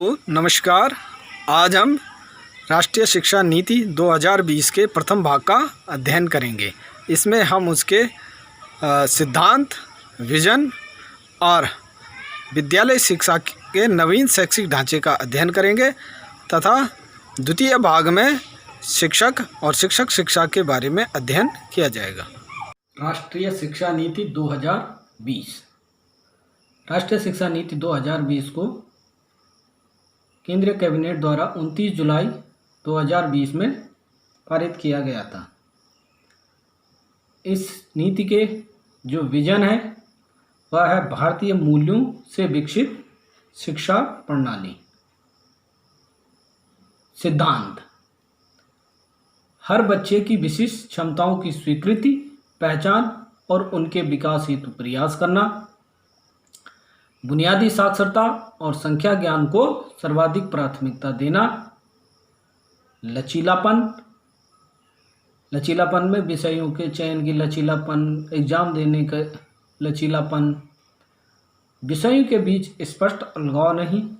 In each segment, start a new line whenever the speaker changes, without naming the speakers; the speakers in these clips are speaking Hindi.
नमस्कार। आज हम राष्ट्रीय शिक्षा नीति 2020 के प्रथम भाग का अध्ययन करेंगे। इसमें हम उसके सिद्धांत, विजन और विद्यालय शिक्षा के नवीन शैक्षिक ढांचे का अध्ययन करेंगे तथा द्वितीय भाग में शिक्षक और शिक्षक शिक्षा के बारे में अध्ययन किया जाएगा। राष्ट्रीय शिक्षा नीति 2020। राष्ट्रीय शिक्षा नीति 2020 को केंद्रीय कैबिनेट द्वारा 29 जुलाई 2020 में पारित किया गया था। इस नीति के जो विजन है वह है भारतीय मूल्यों से विकसित शिक्षा प्रणाली। सिद्धांत: हर बच्चे की विशिष्ट क्षमताओं की स्वीकृति, पहचान और उनके विकास हेतु प्रयास करना। बुनियादी साक्षरता और संख्या ज्ञान को सर्वाधिक प्राथमिकता देना। लचीलापन में विषयों के चयन की लचीलापन, एग्जाम देने का लचीलापन, विषयों के बीच स्पष्ट अलगाव नहीं।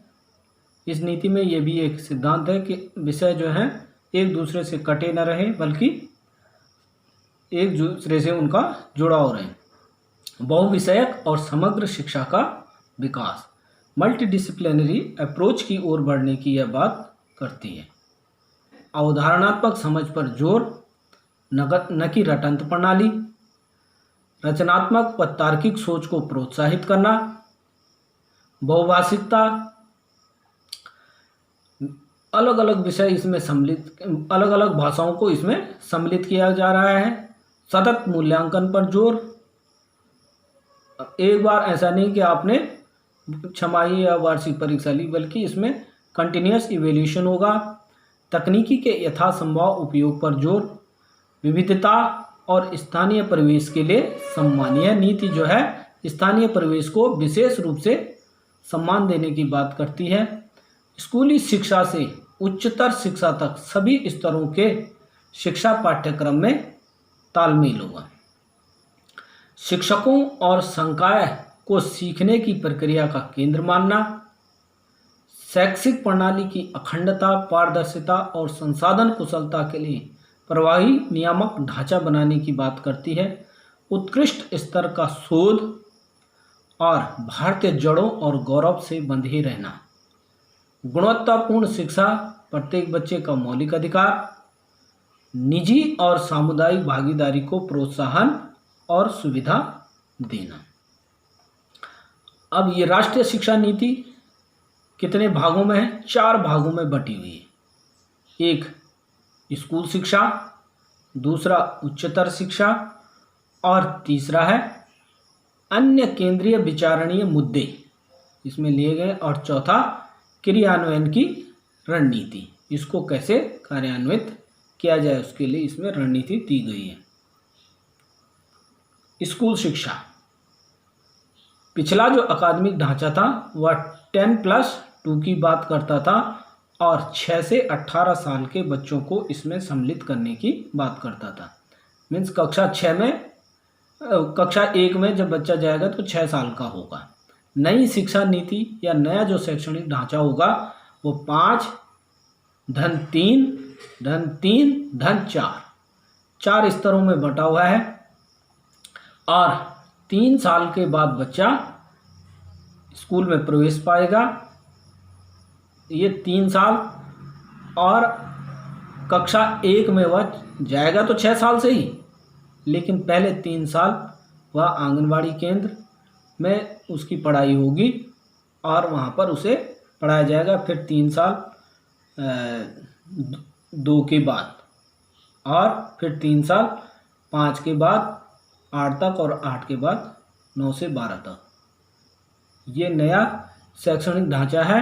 इस नीति में ये भी एक सिद्धांत है कि विषय जो हैं एक दूसरे से कटे न रहे बल्कि एक दूसरे से उनका जुड़ाव रहे। बहुविषयक और समग्र शिक्षा का विकास, मल्टीडिसिप्लिनरी अप्रोच की ओर बढ़ने की यह बात करती है। अवधारणात्मक समझ पर जोर, न कि रटंत प्रणाली। रचनात्मक व तार्किक सोच को प्रोत्साहित करना। बहुभाषिकता, अलग अलग विषय इसमें सम्मिलित, अलग अलग भाषाओं को इसमें सम्मिलित किया जा रहा है। सतत मूल्यांकन पर जोर। एक बार ऐसा नहीं कि आपने छमाही या वार्षिक परीक्षा ली, बल्कि इसमें कंटिन्यूअस इवैल्यूएशन होगा। तकनीकी के यथासंभव उपयोग पर जोर। विविधता और स्थानीय परिवेश के लिए सम्मान। यह नीति जो है स्थानीय परिवेश को विशेष रूप से सम्मान देने की बात करती है। स्कूली शिक्षा से उच्चतर शिक्षा तक सभी स्तरों के शिक्षा पाठ्यक्रम में तालमेल होगा। शिक्षकों और संकाय को सीखने की प्रक्रिया का केंद्र मानना। शैक्षिक प्रणाली की अखंडता, पारदर्शिता और संसाधन कुशलता के लिए प्रभावी नियामक ढांचा बनाने की बात करती है। उत्कृष्ट स्तर का शोध और भारतीय जड़ों और गौरव से बंधे रहना। गुणवत्तापूर्ण शिक्षा प्रत्येक बच्चे का मौलिक अधिकार। निजी और सामुदायिक भागीदारी को प्रोत्साहन और सुविधा देना। अब ये राष्ट्रीय शिक्षा नीति कितने भागों में है? 4 भागों में बटी हुई है। एक स्कूल शिक्षा, दूसरा उच्चतर शिक्षा और तीसरा है अन्य केंद्रीय विचारणीय मुद्दे इसमें लिए गए और चौथा क्रियान्वयन की रणनीति। इसको कैसे कार्यान्वित किया जाए उसके लिए इसमें रणनीति दी गई है। स्कूल शिक्षा, पिछला जो अकादमिक ढांचा था वह 10+2 की बात करता था और 6 से 18 साल के बच्चों को इसमें सम्मिलित करने की बात करता था। मीन्स कक्षा 1 में जब बच्चा जाएगा तो 6 साल का होगा। नई शिक्षा नीति या नया जो शैक्षणिक ढांचा होगा वो 5-3-3-4 4 स्तरों में बटा हुआ है और 3 साल के बाद बच्चा स्कूल में प्रवेश पाएगा। ये 3 साल और कक्षा 1 में वह जाएगा तो 6 साल से ही, लेकिन पहले 3 साल वह आंगनवाड़ी केंद्र में उसकी पढ़ाई होगी और वहाँ पर उसे पढ़ाया जाएगा। फिर 3 साल 2 के बाद और फिर 3 साल 5 के बाद 8 तक और 8 के बाद 9 से 12 तक। ये नया शैक्षणिक ढांचा है।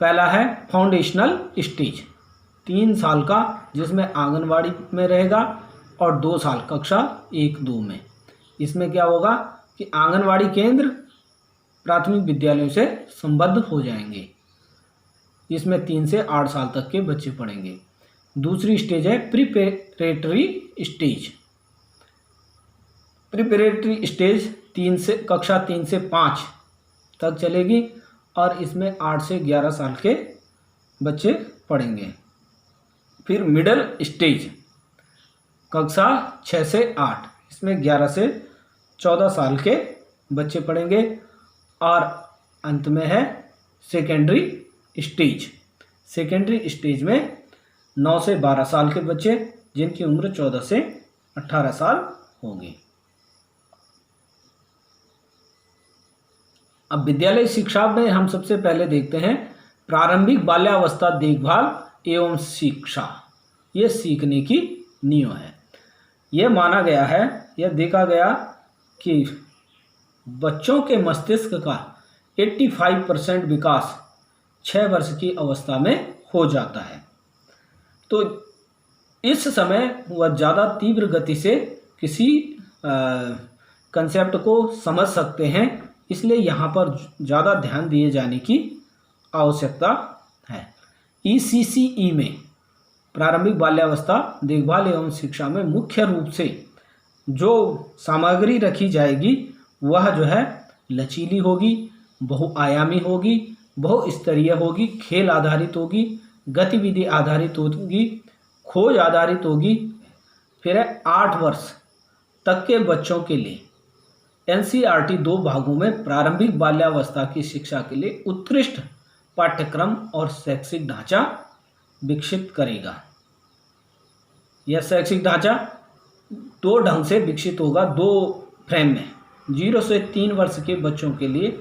पहला है फाउंडेशनल स्टेज, 3 साल का, जिसमें आंगनवाड़ी में रहेगा और 2 साल कक्षा 1-2 में। इसमें क्या होगा कि आंगनवाड़ी केंद्र प्राथमिक विद्यालयों से संबद्ध हो जाएंगे। इसमें 3 से 8 साल तक के बच्चे पढ़ेंगे। दूसरी स्टेज है प्रिपरेटरी स्टेज। प्रिपरेटरी स्टेज कक्षा 3 से 5 तक चलेगी और इसमें 8 से 11 साल के बच्चे पढ़ेंगे। फिर मिडिल स्टेज कक्षा 6 से 8, इसमें 11 से 14 साल के बच्चे पढ़ेंगे। और अंत में है सेकेंडरी स्टेज। सेकेंडरी स्टेज में 9 से 12 साल के बच्चे जिनकी उम्र 14 से 18 साल होगी। अब विद्यालय शिक्षा में हम सबसे पहले देखते हैं प्रारंभिक बाल्यावस्था देखभाल एवं शिक्षा। ये सीखने की नींव है। यह माना गया है, यह देखा गया कि बच्चों के मस्तिष्क का 85% विकास 6 वर्ष की अवस्था में हो जाता है। तो इस समय वह ज़्यादा तीव्र गति से किसी कंसेप्ट को समझ सकते हैं, इसलिए यहाँ पर ज़्यादा ध्यान दिए जाने की आवश्यकता है। ECCE में प्रारंभिक बाल्यावस्था देखभाल एवं शिक्षा में मुख्य रूप से जो सामग्री रखी जाएगी वह जो है लचीली होगी, बहुआयामी होगी, बहुस्तरीय होगी, खेल आधारित होगी, गतिविधि आधारित होगी, खोज आधारित होगी। फिर है 8 वर्ष तक के बच्चों के लिए NCERT 2 भागों में प्रारंभिक बाल्यावस्था की शिक्षा के लिए उत्कृष्ट पाठ्यक्रम और शैक्षिक ढांचा विकसित करेगा। यह शैक्षिक ढांचा 2 ढंग से विकसित होगा, 2 फ्रेम में। 0 से 3 वर्ष के बच्चों के लिए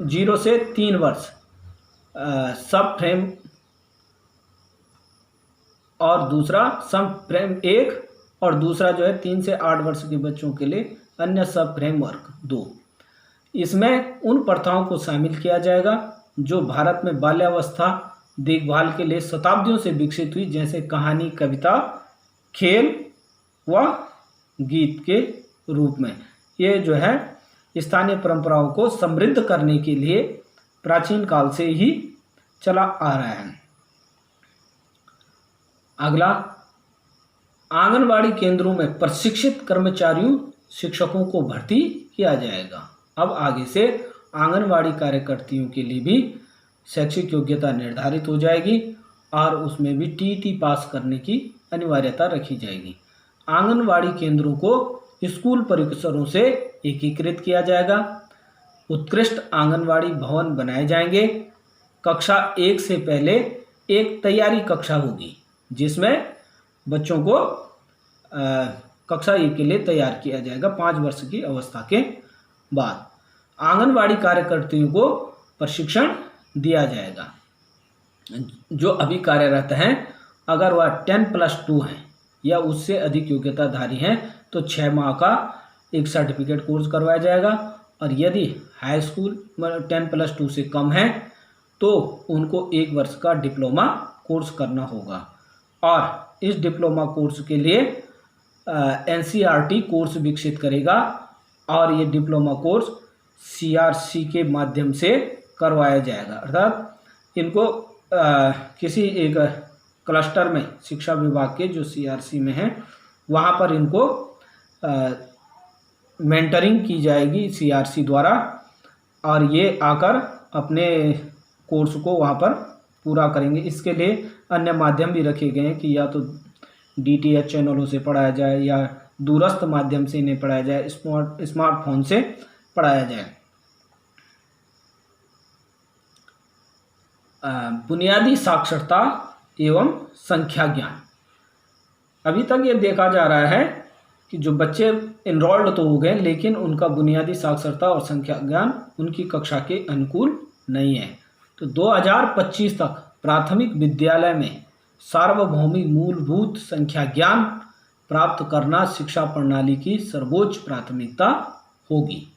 0 से 3 वर्ष सब फ्रेम और दूसरा सब फ्रेम 1, और दूसरा जो है 3 से 8 वर्ष के बच्चों के लिए अन्य सब फ्रेमवर्क 2। इसमें उन प्रथाओं को शामिल किया जाएगा जो भारत में बाल्यावस्था देखभाल के लिए शताब्दियों से विकसित हुई, जैसे कहानी, कविता, खेल व गीत के रूप में। ये जो है स्थानीय परंपराओं को समृद्ध करने के लिए प्राचीन काल से ही चला आ रहा है। अगला, आंगनवाड़ी केंद्रों में प्रशिक्षित कर्मचारियों शिक्षकों को भर्ती किया जाएगा। अब आगे से आंगनवाड़ी कार्यकर्तियों के लिए भी शैक्षिक योग्यता निर्धारित हो जाएगी और उसमें भी TET पास करने की अनिवार्यता रखी जाएगी। आंगनवाड़ी केंद्रों को स्कूल परिसरों से एकीकृत किया जाएगा। उत्कृष्ट आंगनवाड़ी भवन बनाए जाएंगे। कक्षा 1 से पहले एक तैयारी कक्षा होगी जिसमें बच्चों को कक्षा 1 के लिए तैयार किया जाएगा 5 वर्ष की अवस्था के बाद। आंगनवाड़ी कार्यकर्तियों को प्रशिक्षण दिया जाएगा। जो अभी कार्यरत हैं, अगर वह 10+2 है या उससे अधिक योग्यताधारी हैं तो 6 माह का एक सर्टिफिकेट कोर्स करवाया जाएगा, और यदि हाई स्कूल 10+2 से कम है तो उनको 1 वर्ष का डिप्लोमा कोर्स करना होगा। और इस डिप्लोमा कोर्स के लिए NCERT कोर्स विकसित करेगा और ये डिप्लोमा कोर्स CRC के माध्यम से करवाया जाएगा। अर्थात इनको किसी एक क्लस्टर में, शिक्षा विभाग के जो CRC में है, वहाँ पर इनको मेंटरिंग की जाएगी CRC द्वारा, और ये आकर अपने कोर्स को वहाँ पर पूरा करेंगे। इसके लिए अन्य माध्यम भी रखे गए हैं कि या तो DTH चैनलों से पढ़ाया जाए या दूरस्थ माध्यम से इन्हें पढ़ाया जाए, स्मार्टफोन से पढ़ाया जाए। बुनियादी साक्षरता एवं संख्या ज्ञान। अभी तक ये देखा जा रहा है कि जो बच्चे इनरोल्ड तो हो गए लेकिन उनका बुनियादी साक्षरता और संख्या ज्ञान उनकी कक्षा के अनुकूल नहीं है। तो 2025 तक प्राथमिक विद्यालय में सार्वभौमिक मूलभूत संख्या ज्ञान प्राप्त करना शिक्षा प्रणाली की सर्वोच्च प्राथमिकता होगी।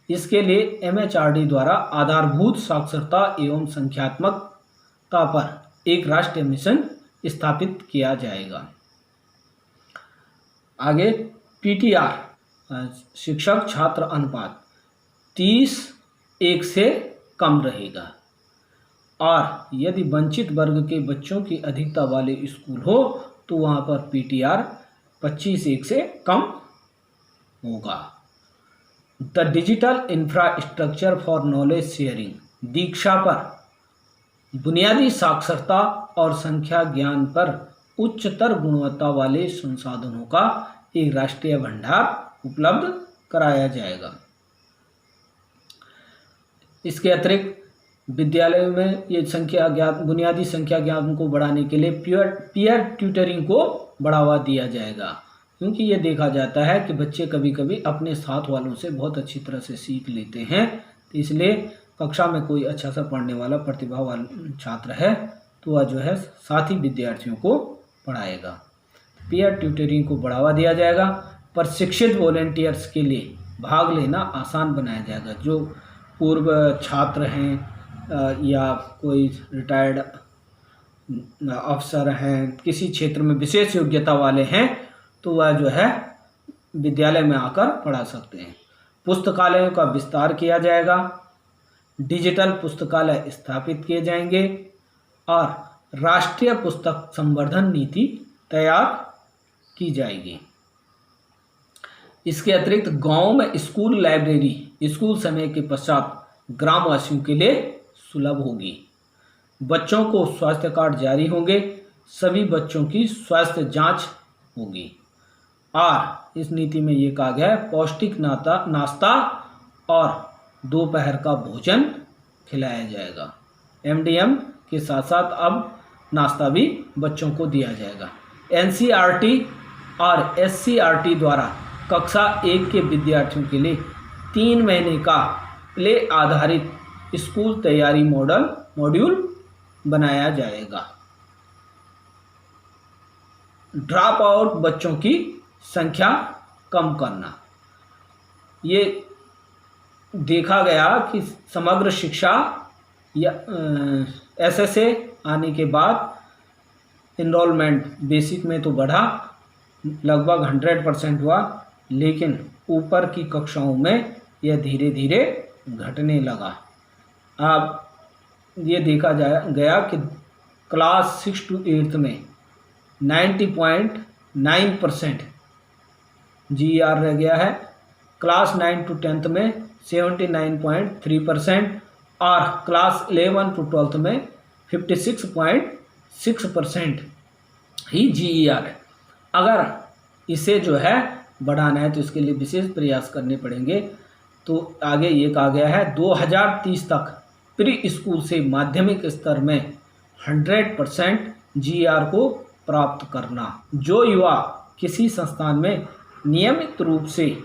इसके लिए MHRD द्वारा आधारभूत साक्षरता एवं संख्यात्मकता पर एक राष्ट्रीय मिशन स्थापित किया जाएगा। आगे PTR शिक्षक छात्र अनुपात 30:1 से कम रहेगा, और यदि वंचित वर्ग के बच्चों की अधिकता वाले स्कूल हो तो वहाँ पर PTR 25:1 से कम होगा। The digital infrastructure for knowledge sharing, Diksha पर बुनियादी साक्षरता और संख्या ज्ञान पर उच्चतर गुणवत्ता वाले संसाधनों का एक राष्ट्रीय भंडार उपलब्ध कराया जाएगा। इसके अतिरिक्त विद्यालयों में ये संख्या ज्ञान बुनियादी संख्या ज्ञान को बढ़ाने के लिए पीयर ट्यूटरिंग को बढ़ावा दिया जाएगा, क्योंकि ये देखा जाता है कि बच्चे कभी कभी अपने साथ वालों से बहुत अच्छी तरह से सीख लेते हैं, तो इसलिए कक्षा में कोई अच्छा सा पढ़ने वाला प्रतिभावान छात्र है तो वह जो है साथ ही विद्यार्थियों को पढ़ाएगा। पीयर ट्यूटरिंग को बढ़ावा दिया जाएगा। प्रशिक्षित वॉलेंटियर्स के लिए भाग लेना आसान बनाया जाएगा। जो पूर्व छात्र हैं या कोई रिटायर्ड अफसर हैं, किसी क्षेत्र में विशेष योग्यता वाले हैं, तो वह जो है विद्यालय में आकर पढ़ा सकते हैं। पुस्तकालयों का विस्तार किया जाएगा। डिजिटल पुस्तकालय स्थापित किए जाएंगे और राष्ट्रीय पुस्तक संवर्धन नीति तैयार की जाएगी। इसके अतिरिक्त गांव में स्कूल लाइब्रेरी स्कूल समय के पश्चात ग्रामवासियों के लिए सुलभ होगी। बच्चों को स्वास्थ्य कार्ड जारी होंगे। सभी बच्चों की स्वास्थ्य जांच होगी। और इस नीति में ये कहा गया है पौष्टिक नाश्ता और दोपहर का भोजन खिलाया जाएगा। एमडीएम के साथ साथ अब नाश्ता भी बच्चों को दिया जाएगा। एनसीईआरटी और एससीईआरटी द्वारा कक्षा 1 के विद्यार्थियों के लिए 3 महीने का प्ले आधारित स्कूल तैयारी मॉड्यूल बनाया जाएगा। ड्रॉप आउट बच्चों की संख्या कम करना। ये देखा गया कि समग्र शिक्षा या एसएसए आने के बाद इनरोलमेंट बेसिक में तो बढ़ा, लगभग 100% हुआ, लेकिन ऊपर की कक्षाओं में यह धीरे धीरे घटने लगा। अब ये देखा गया कि क्लास 6 to 8 में 90.9% GER रह गया है। क्लास 9 to 10 में 79.3% और क्लास 11 to 12 में 56.6% ही GER है। अगर इसे जो है बढ़ाना है तो इसके लिए विशेष प्रयास करने पड़ेंगे। तो आगे ये कहा गया है 2030 तक प्री स्कूल से माध्यमिक स्तर में 100% GER को प्राप्त करना। जो युवा किसी संस्थान में नियमित रूप से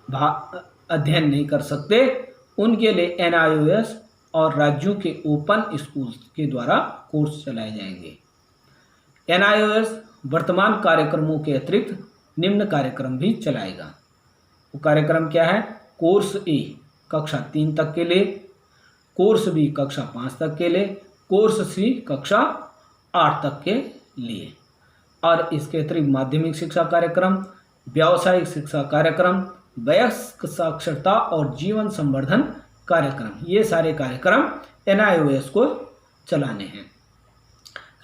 अध्ययन नहीं कर सकते, उनके लिए NIOS और राज्यों के ओपन स्कूल के द्वारा कोर्स चलाए जाएंगे। NIOS वर्तमान कार्यक्रमों के अतिरिक्त निम्न कार्यक्रम भी चलाएगा। वो कार्यक्रम क्या है? कोर्स ए कक्षा 3 तक के लिए, कोर्स बी कक्षा 5 तक के लिए, कोर्स सी कक्षा 8 तक के लिए, और इसके अतिरिक्त माध्यमिक शिक्षा कार्यक्रम, व्यावसायिक शिक्षा कार्यक्रम, वयस्क साक्षरता और जीवन संवर्धन कार्यक्रम, ये सारे कार्यक्रम NIOS को चलाने हैं।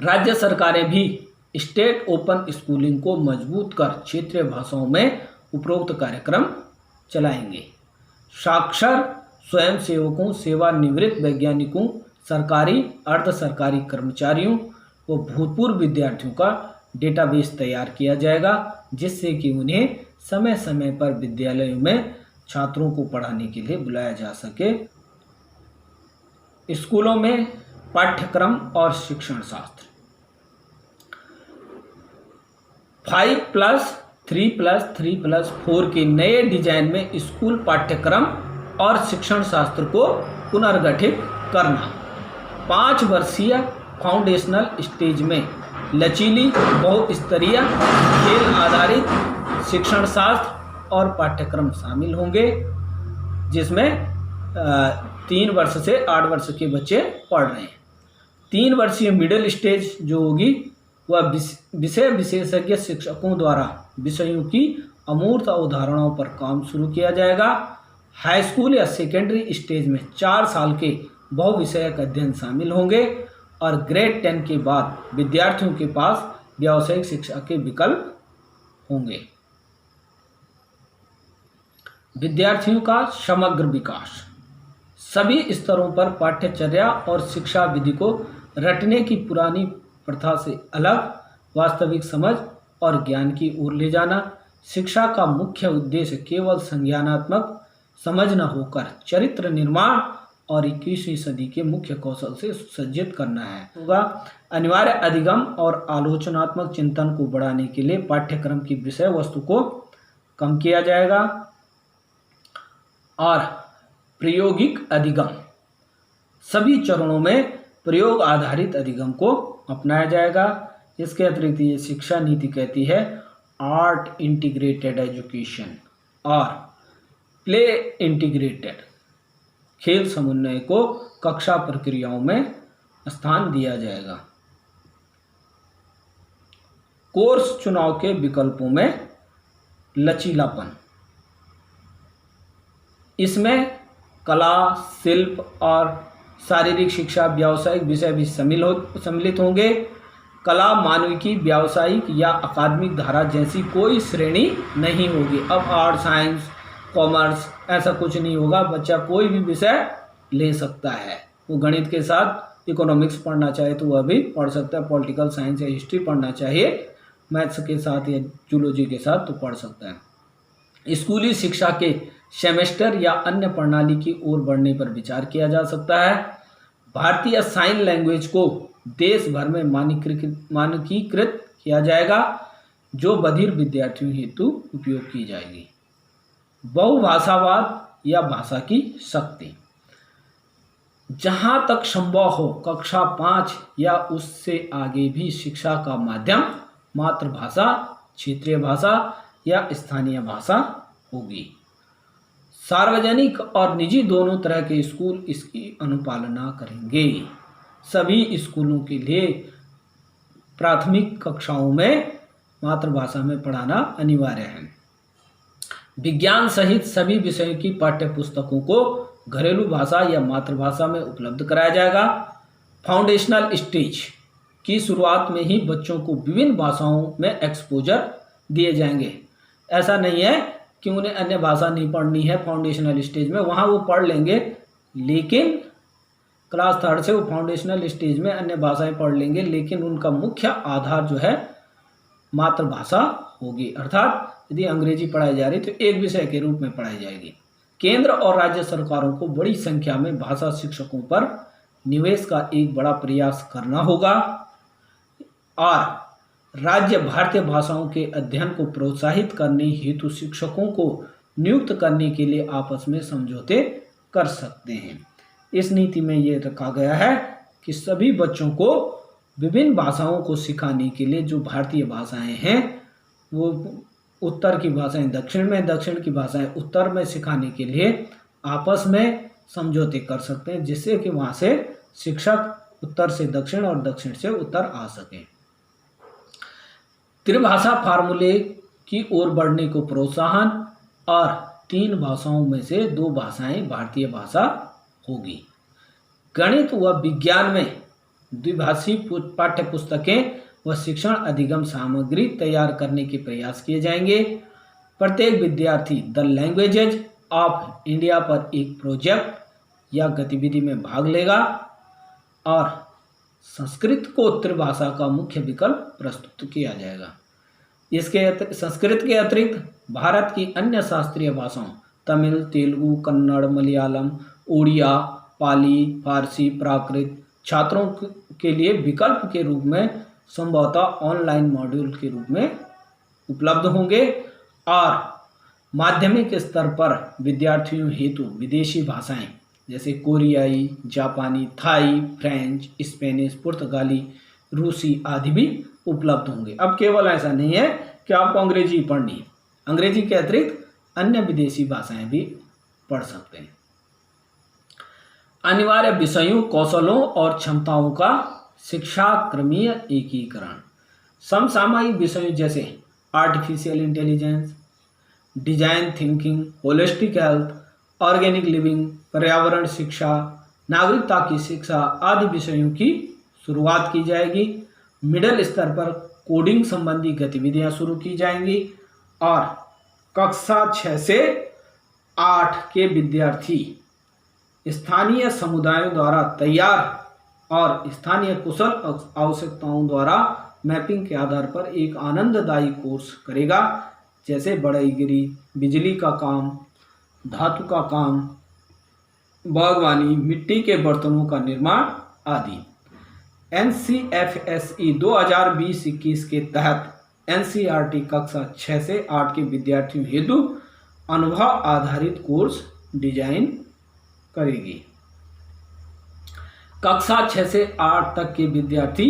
राज्य सरकारें भी स्टेट ओपन स्कूलिंग को मजबूत कर क्षेत्रीय भाषाओं में उपरोक्त कार्यक्रम चलाएंगे। साक्षर स्वयंसेवकों, सेवानिवृत्त वैज्ञानिकों, सरकारी अर्ध सरकारी कर्मचारियों व भूतपूर्व विद्यार्थियों का डेटाबेस तैयार किया जाएगा, जिससे कि उन्हें समय समय पर विद्यालयों में छात्रों को पढ़ाने के लिए बुलाया जा सके। स्कूलों में पाठ्यक्रम और शिक्षण शास्त्र 5+3+3+4 के नए डिजाइन में स्कूल पाठ्यक्रम और शिक्षण शास्त्र को पुनर्गठित करना। 5 वर्षीय फाउंडेशनल स्टेज में लचीली बहुस्तरीय खेल आधारित शिक्षण शास्त्र और पाठ्यक्रम शामिल होंगे, जिसमें 3 वर्ष से 8 वर्ष के बच्चे पढ़ रहे हैं। 3 वर्षीय मिडिल स्टेज जो होगी वह विषय विशेषज्ञ शिक्षकों द्वारा विषयों की अमूर्त अवधारणाओं पर काम शुरू किया जाएगा। हाई स्कूल या सेकेंडरी स्टेज में 4 साल के बहुविषयक अध्ययन शामिल होंगे और ग्रेड 10 के बाद विद्यार्थियों के पास व्यावसायिक शिक्षा के विकल्प होंगे। विद्यार्थियों का समग्र विकास सभी स्तरों पर पाठ्यचर्या और शिक्षा विधि को रटने की पुरानी प्रथा से अलग वास्तविक समझ और ज्ञान की ओर ले जाना। शिक्षा का मुख्य उद्देश्य केवल संज्ञानात्मक समझ न होकर चरित्र निर्माण और 21वीं सदी के मुख्य कौशल से सुसज्जित करना है। होगा अनिवार्य अधिगम और आलोचनात्मक चिंतन को बढ़ाने के लिए पाठ्यक्रम की विषय वस्तु को कम किया जाएगा और प्रायोगिक अधिगम सभी चरणों में प्रयोग आधारित अधिगम को अपनाया जाएगा। इसके अतिरिक्त ये शिक्षा नीति कहती है आर्ट इंटीग्रेटेड एजुकेशन और प्ले इंटीग्रेटेड खेल समन्वय को कक्षा प्रक्रियाओं में स्थान दिया जाएगा। कोर्स चुनाव के विकल्पों में लचीलापन, इसमें कला, शिल्प और शारीरिक शिक्षा, व्यावसायिक विषय भी सम्मिलित होंगे। कला, मानविकी, व्यावसायिक या अकादमिक धारा जैसी कोई श्रेणी नहीं होगी। अब आर्ट, साइंस, कॉमर्स ऐसा कुछ नहीं होगा। बच्चा कोई भी विषय ले सकता है। वो गणित के साथ इकोनॉमिक्स पढ़ना चाहे तो वह भी पढ़ सकता है। पॉलिटिकल साइंस या हिस्ट्री पढ़ना चाहिए मैथ्स के साथ या जूलॉजी के साथ तो पढ़ सकता है। स्कूली शिक्षा के सेमेस्टर या अन्य प्रणाली की ओर बढ़ने पर विचार किया जा सकता है। भारतीय साइन लैंग्वेज को देश भर में मानकीकृत किया जाएगा जो बधिर विद्यार्थियों हेतु उपयोग की जाएगी। बहुभाषावाद या भाषा की शक्ति, जहाँ तक संभव हो कक्षा 5 या उससे आगे भी शिक्षा का माध्यम मातृभाषा, क्षेत्रीय भाषा या स्थानीय भाषा होगी। सार्वजनिक और निजी दोनों तरह के स्कूल इसकी अनुपालना करेंगे। सभी स्कूलों के लिए प्राथमिक कक्षाओं में मातृभाषा में पढ़ाना अनिवार्य है। विज्ञान सहित सभी विषयों की पाठ्यपुस्तकों को घरेलू भाषा या मातृभाषा में उपलब्ध कराया जाएगा। फाउंडेशनल स्टेज की शुरुआत में ही बच्चों को विभिन्न भाषाओं में एक्सपोजर दिए जाएंगे। ऐसा नहीं है कि उन्हें अन्य भाषा नहीं पढ़नी है फाउंडेशनल स्टेज में, वहाँ वो पढ़ लेंगे, लेकिन क्लास 3 से वो फाउंडेशनल स्टेज में अन्य भाषाएं पढ़ लेंगे, लेकिन उनका मुख्य आधार जो है मातृभाषा होगी। अर्थात यदि अंग्रेजी पढ़ाई जा रही तो एक विषय के रूप में पढ़ाई जाएगी। केंद्र और राज्य सरकारों को बड़ी संख्या में भाषा शिक्षकों पर निवेश का एक बड़ा प्रयास करना होगा और राज्य भारतीय भाषाओं के अध्ययन को प्रोत्साहित करने हेतु शिक्षकों को नियुक्त करने के लिए आपस में समझौते कर सकते हैं। इस नीति में ये रखा गया है कि सभी बच्चों को विभिन्न भाषाओं को सिखाने के लिए जो भारतीय भाषाएं हैं वो उत्तर की भाषाएं दक्षिण में, दक्षिण की भाषाएं उत्तर में सिखाने के लिए आपस में समझौते कर सकते हैं, जिससे कि वहाँ से शिक्षक उत्तर से दक्षिण और दक्षिण से उत्तर आ सकें। त्रिभाषा फार्मूले की ओर बढ़ने को प्रोत्साहन और 3 भाषाओं में से 2 भाषाएं भारतीय भाषा होगी। गणित व विज्ञान में द्विभाषी पाठ्यपुस्तकें व शिक्षण अधिगम सामग्री तैयार करने के प्रयास किए जाएंगे। प्रत्येक विद्यार्थी द लैंग्वेजेज ऑफ इंडिया पर एक प्रोजेक्ट या गतिविधि में भाग लेगा और संस्कृत को त्रिभाषा का मुख्य विकल्प प्रस्तुत किया जाएगा। इसके संस्कृत के अतिरिक्त भारत की अन्य शास्त्रीय भाषाओं तमिल, तेलुगु, कन्नड़, मलयालम, उड़िया, पाली, फारसी, प्राकृत छात्रों के लिए विकल्प के रूप में संभवतः ऑनलाइन मॉड्यूल के रूप में उपलब्ध होंगे और माध्यमिक स्तर पर विद्यार्थियों हेतु विदेशी भाषाएं जैसे कोरियाई, जापानी, थाई, फ्रेंच, स्पेनिश, पुर्तगाली, रूसी आदि भी उपलब्ध होंगे। अब केवल ऐसा नहीं है कि आपको अंग्रेजी पढ़नी है, अंग्रेजी के अतिरिक्त अन्य विदेशी भाषाएं भी पढ़ सकते हैं। अनिवार्य विषयों, कौशलों और क्षमताओं का शिक्षा क्रमीय एकीकरण। समसामयिक विषयों जैसे artificial intelligence, design thinking, holistic health, organic living, पर्यावरण शिक्षा, नागरिकता की शिक्षा आदि विषयों की शुरुआत की जाएगी। मिडिल स्तर पर कोडिंग संबंधी गतिविधियां शुरू की जाएंगी और कक्षा 6 से 8 के विद्यार्थी स्थानीय समुदायों द्वारा तैयार और स्थानीय कुशल आवश्यकताओं द्वारा मैपिंग के आधार पर एक आनंददायी कोर्स करेगा, जैसे बढ़ईगिरी, बिजली का काम, धातु का काम, बागवानी, मिट्टी के बर्तनों का निर्माण आदि। NCFSE 2020-21 के तहत NCERT कक्षा 6 से 8 के विद्यार्थियों हेतु अनुभव आधारित कोर्स डिजाइन करेगी। कक्षा 6 से 8 तक के विद्यार्थी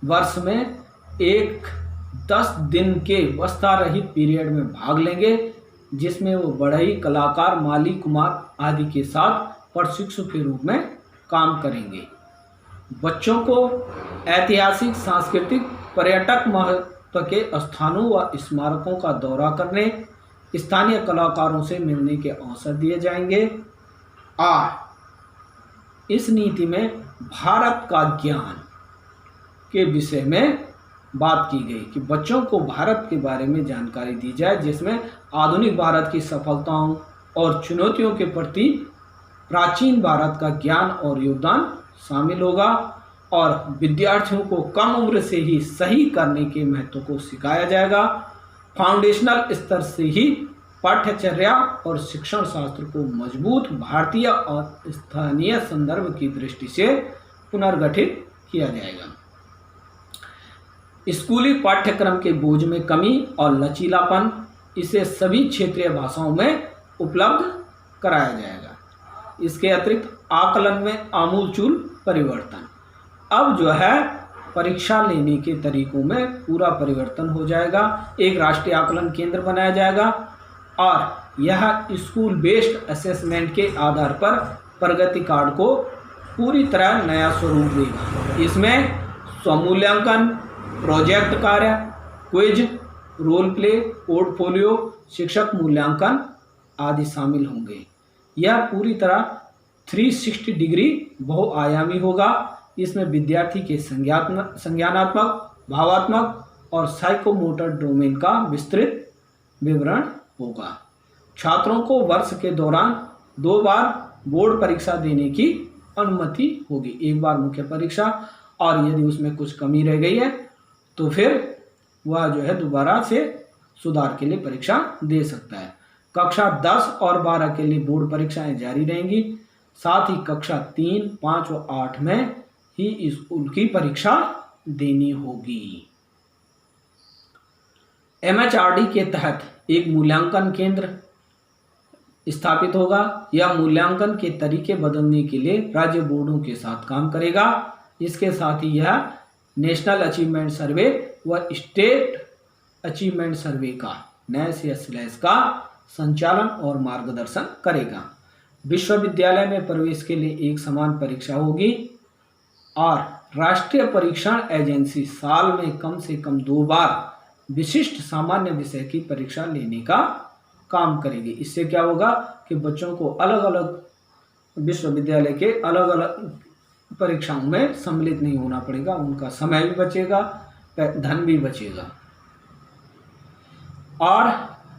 वर्ष में एक 10 दिन के वस्ता रहित पीरियड में भाग लेंगे, जिसमें वो बढ़ई, कलाकार, माली, कुमार आदि के साथ प्रशिक्षु के रूप में काम करेंगे। बच्चों को ऐतिहासिक, सांस्कृतिक, पर्यटक महत्व के स्थानों व स्मारकों का दौरा करने, स्थानीय कलाकारों से मिलने के अवसर दिए जाएंगे। और इस नीति में भारत का ज्ञान के विषय में बात की गई कि बच्चों को भारत के बारे में जानकारी दी जाए, जिसमें आधुनिक भारत की सफलताओं और चुनौतियों के प्रति प्राचीन भारत का ज्ञान और योगदान शामिल होगा। और विद्यार्थियों को कम उम्र से ही सही करने के महत्व को सिखाया जाएगा। फाउंडेशनल स्तर से ही पाठ्यचर्या और शिक्षण शास्त्र को मजबूत भारतीय और स्थानीय संदर्भ की दृष्टि से पुनर्गठित किया जाएगा। स्कूली पाठ्यक्रम के बोझ में कमी और लचीलापन, इसे सभी क्षेत्रीय भाषाओं में उपलब्ध कराया जाएगा। इसके अतिरिक्त आकलन में आमूलचूल परिवर्तन, अब जो है परीक्षा लेने के तरीकों में पूरा परिवर्तन हो जाएगा। एक राष्ट्रीय आकलन केंद्र बनाया जाएगा और यह स्कूल बेस्ड असेसमेंट के आधार पर प्रगति कार्ड को पूरी तरह नया स्वरूप देगा। इसमें स्वमूल्यांकन, प्रोजेक्ट कार्य, क्विज, रोल प्ले, पोर्टफोलियो, शिक्षक मूल्यांकन आदि शामिल होंगे। यह पूरी तरह 360 डिग्री बहुआयामी होगा। इसमें विद्यार्थी के संज्ञानात्मक, भावात्मक और साइकोमोटर डोमेन का विस्तृत विवरण होगा। छात्रों को वर्ष के दौरान 2 बार बोर्ड परीक्षा देने की अनुमति होगी, 1 बार मुख्य परीक्षा, और यदि उसमें कुछ कमी रह गई है तो फिर वह जो है दोबारा से सुधार के लिए परीक्षा दे सकता है। कक्षा 10 और 12 के लिए बोर्ड परीक्षाएं जारी रहेंगी। साथ ही कक्षा 3, 5 और 8 में ही स्कूल की परीक्षा देनी होगी। MHRD के तहत एक मूल्यांकन केंद्र स्थापित होगा। यह मूल्यांकन के तरीके बदलने के लिए राज्य बोर्डों के साथ काम करेगा। इसके साथ ही यह नेशनल अचीवमेंट सर्वे व स्टेट अचीवमेंट सर्वे का NACS का संचालन और मार्गदर्शन करेगा। विश्वविद्यालय में प्रवेश के लिए एक समान परीक्षा होगी और राष्ट्रीय परीक्षण एजेंसी साल में कम से कम 2 बार विशिष्ट सामान्य विषय की परीक्षा लेने का काम करेगी। इससे क्या होगा कि बच्चों को अलग अलग विश्वविद्यालय के अलग अलग परीक्षाओं में सम्मिलित नहीं होना पड़ेगा, उनका समय भी बचेगा, धन भी बचेगा। और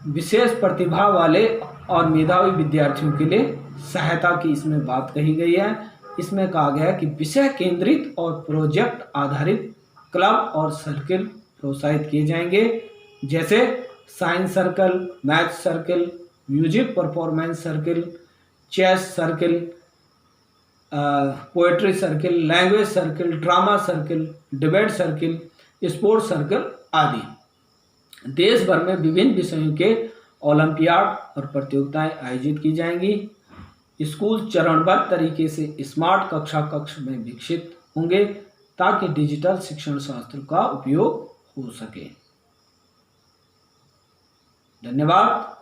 विशेष प्रतिभा वाले और मेधावी विद्यार्थियों के लिए सहायता की इसमें बात कही गई है। इसमें कहा गया है कि विषय केंद्रित और प्रोजेक्ट आधारित क्लब और सर्किल प्रोत्साहित किए जाएंगे, जैसे science circle, math circle, music performance circle, chess circle, poetry circle, language circle, drama circle, debate circle, sports circle आदि। देश भर में विभिन्न विषयों के ओलंपियाड और प्रतियोगिताएं आयोजित की जाएंगी। स्कूल चरणबद्ध तरीके से स्मार्ट कक्ष में विकसित होंगे ताकि डिजिटल शिक्षण शास्त्र का उपयोग हो सके। धन्यवाद।